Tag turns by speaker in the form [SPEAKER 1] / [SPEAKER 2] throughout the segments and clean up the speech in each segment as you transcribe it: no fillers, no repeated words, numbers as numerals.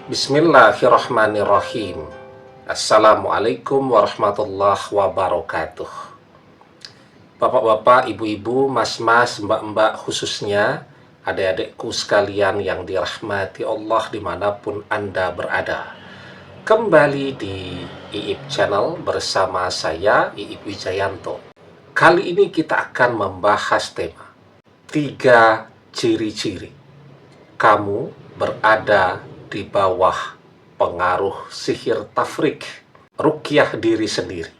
[SPEAKER 1] Bismillahirrahmanirrahim. Assalamualaikum warahmatullahi wabarakatuh. Bapak-bapak, ibu-ibu, mas-mas, mbak-mbak, khususnya adik-adikku sekalian yang dirahmati Allah dimanapun Anda berada. Kembali di IIP Channel bersama saya, IIP Wijayanto. Kali ini kita akan membahas tema 3 ciri-ciri kamu berada di bawah pengaruh sihir tafrik, ruqyah diri sendiri.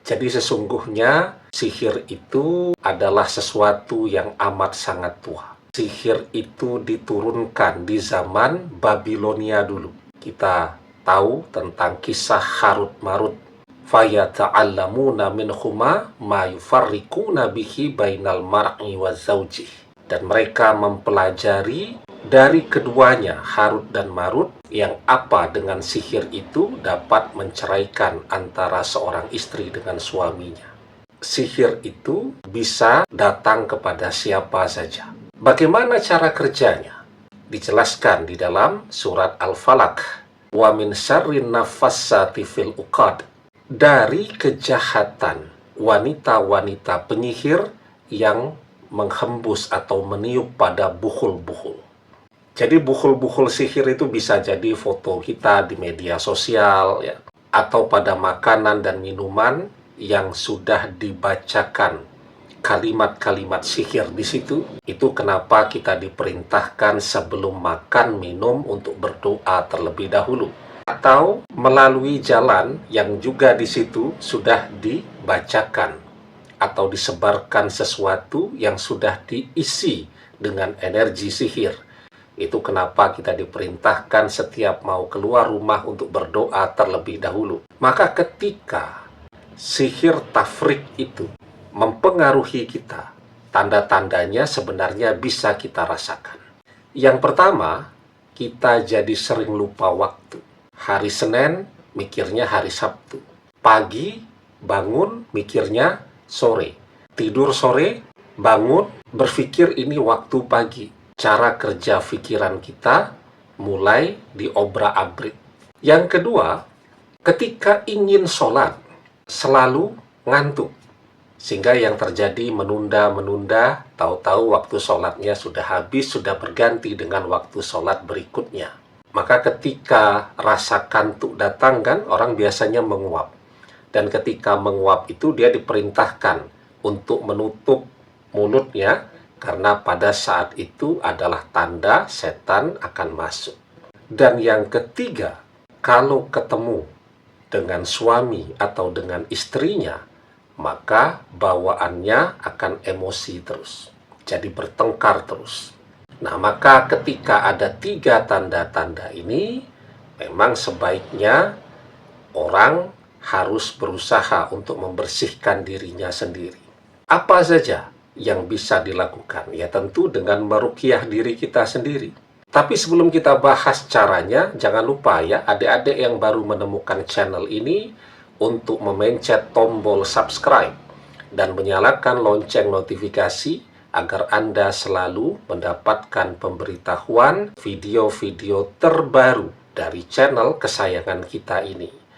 [SPEAKER 1] Jadi sesungguhnya sihir itu adalah sesuatu yang amat sangat tua. Sihir itu diturunkan di zaman Babilonia dulu. Kita tahu tentang kisah Harut Marut. Fayata'allamuna minhuma ma yufarriquna bihi bainal mar'i wa zawjih. Dan mereka mempelajari dari keduanya, Harut dan Marut, yang apa dengan sihir itu dapat menceraikan antara seorang istri dengan suaminya. Sihir itu bisa datang kepada siapa saja. Bagaimana cara kerjanya? Dijelaskan di dalam surat Al-Falaq. Wa min syarrin nafassati fil uqad. Dari kejahatan wanita-wanita penyihir yang menghembus atau meniup pada buhul-buhul. Jadi buhul-buhul sihir itu bisa jadi foto kita di media sosial, ya, atau pada makanan dan minuman yang sudah dibacakan kalimat-kalimat sihir di situ. Itu kenapa kita diperintahkan sebelum makan minum untuk berdoa terlebih dahulu. Atau melalui jalan yang juga di situ sudah dibacakan atau disebarkan sesuatu yang sudah diisi dengan energi sihir. Itu kenapa kita diperintahkan setiap mau keluar rumah untuk berdoa terlebih dahulu. Maka ketika sihir tafrik itu mempengaruhi kita, tanda-tandanya sebenarnya bisa kita rasakan. Yang pertama, kita jadi sering lupa waktu. Hari Senin mikirnya hari Sabtu. Pagi bangun mikirnya sore. Tidur sore, bangun berpikir ini waktu pagi. Cara kerja pikiran kita mulai diobrak-abrik. Yang kedua, ketika ingin sholat, selalu ngantuk. Sehingga yang terjadi menunda-menunda, tahu-tahu waktu sholatnya sudah habis, sudah berganti dengan waktu sholat berikutnya. Maka ketika rasa kantuk datang kan, orang biasanya menguap. Dan ketika menguap itu dia diperintahkan untuk menutup mulutnya, karena pada saat itu adalah tanda setan akan masuk. Dan yang ketiga, kalau ketemu dengan suami atau dengan istrinya, maka bawaannya akan emosi terus. Jadi bertengkar terus. Nah, maka ketika ada 3 tanda-tanda ini, memang sebaiknya orang harus berusaha untuk membersihkan dirinya sendiri. Apa saja yang bisa dilakukan? Ya tentu dengan meruqyah diri kita sendiri. Tapi sebelum kita bahas caranya, jangan lupa ya adik-adik yang baru menemukan channel ini untuk memencet tombol subscribe dan menyalakan lonceng notifikasi agar Anda selalu mendapatkan pemberitahuan video-video terbaru dari channel kesayangan kita ini.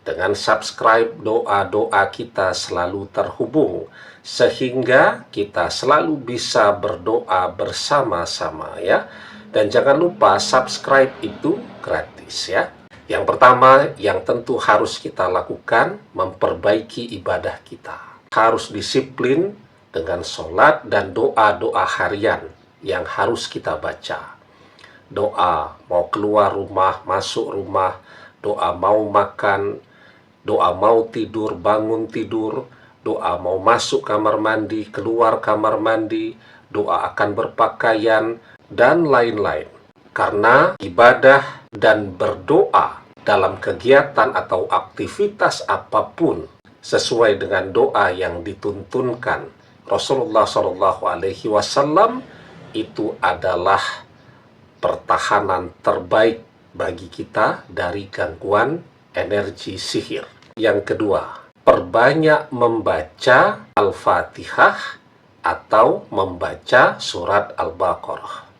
[SPEAKER 1] Dengan subscribe, doa-doa kita selalu terhubung, sehingga kita selalu bisa berdoa bersama-sama ya. Dan jangan lupa subscribe itu gratis ya. Yang pertama yang tentu harus kita lakukan, memperbaiki ibadah kita. Harus disiplin dengan sholat dan doa-doa harian yang harus kita baca. Doa mau keluar rumah, masuk rumah, doa mau makan, doa mau tidur, bangun tidur, doa mau masuk kamar mandi, keluar kamar mandi, doa akan berpakaian, dan lain-lain. Karena ibadah dan berdoa dalam kegiatan atau aktivitas apapun sesuai dengan doa yang dituntunkan Rasulullah SAW, itu adalah pertahanan terbaik bagi kita dari gangguan energi sihir. Yang kedua, perbanyak membaca Al-Fatihah atau membaca surat Al-Baqarah.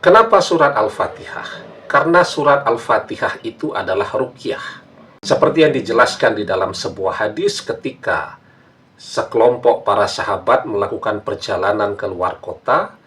[SPEAKER 1] Kenapa surat Al-Fatihah? Karena surat Al-Fatihah itu adalah ruqyah. Seperti yang dijelaskan di dalam sebuah hadis ketika sekelompok para sahabat melakukan perjalanan ke luar kota,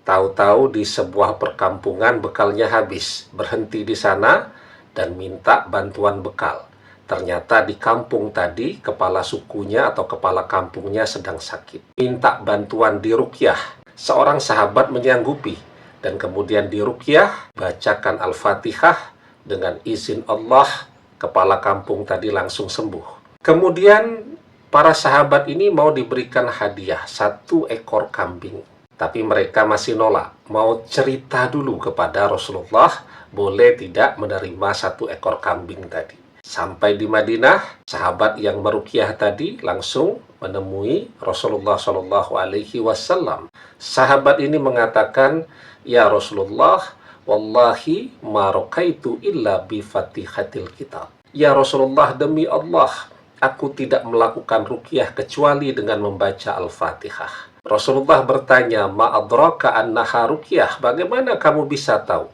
[SPEAKER 1] tahu-tahu di sebuah perkampungan bekalnya habis, berhenti di sana dan minta bantuan bekal. Ternyata di kampung tadi, kepala sukunya atau kepala kampungnya sedang sakit. Minta bantuan diruqyah. Seorang sahabat menyanggupi. Dan kemudian diruqyah, bacakan Al-Fatihah, dengan izin Allah, kepala kampung tadi langsung sembuh. Kemudian, para sahabat ini mau diberikan hadiah 1 ekor kambing. Tapi mereka masih nolak. Mau cerita dulu kepada Rasulullah, boleh tidak menerima 1 ekor kambing tadi. Sampai di Madinah, sahabat yang meruqyah tadi langsung menemui Rasulullah SAW. Sahabat ini mengatakan, "Ya Rasulullah, wallahi ma raqaitu illa bi fatihatil kitab." Ya Rasulullah, demi Allah, aku tidak melakukan ruqyah kecuali dengan membaca Al-Fatihah. Rasulullah bertanya, "Ma adraka annaha ruqyah?" Bagaimana kamu bisa tahu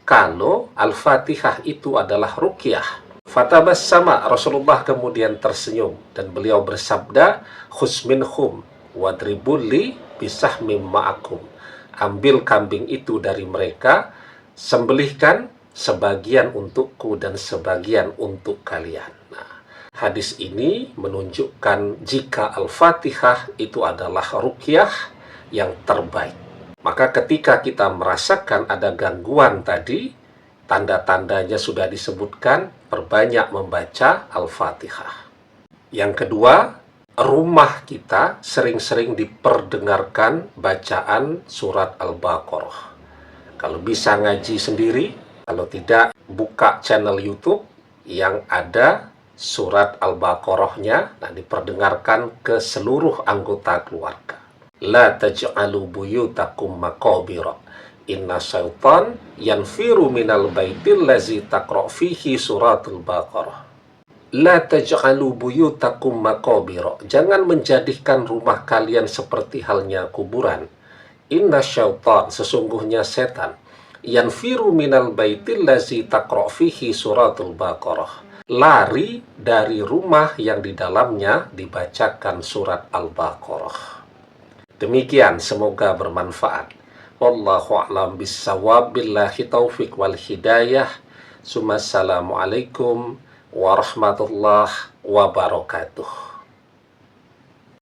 [SPEAKER 1] kalau Al-Fatihah itu adalah ruqyah? Fatabassama, Rasulullah kemudian tersenyum dan beliau bersabda, "Khuz minhum wadribul li bisahmim ma'akum." Ambil kambing itu dari mereka, sembelihkan sebagian untukku dan sebagian untuk kalian. Nah, hadis ini menunjukkan jika Al-Fatihah itu adalah ruqyah yang terbaik. Maka ketika kita merasakan ada gangguan tadi, tanda-tandanya sudah disebutkan, perbanyak membaca Al-Fatihah. Yang kedua, rumah kita sering-sering diperdengarkan bacaan surat Al-Baqarah. Kalau bisa ngaji sendiri, kalau tidak buka channel YouTube yang ada surat Al-Baqarahnya, nah diperdengarkan ke seluruh anggota keluarga. La taj'alu buyutakum maqabira. Inna syaitan yanfiru minal baitil lazi taqra' fihi suratul Baqarah. La taj'alu buyutakum maqabira. Jangan menjadikan rumah kalian seperti halnya kuburan. Inna syaitan, sesungguhnya setan, yanfiru minal baitil lazi taqra' fihi suratul Baqarah. Lari dari rumah yang di dalamnya dibacakan surat Al-Baqarah. Demikian, semoga bermanfaat. Wallahu a'lam bissawab, billahi taufiq wal hidayah. Assalamualaikum warahmatullahi wabarakatuh.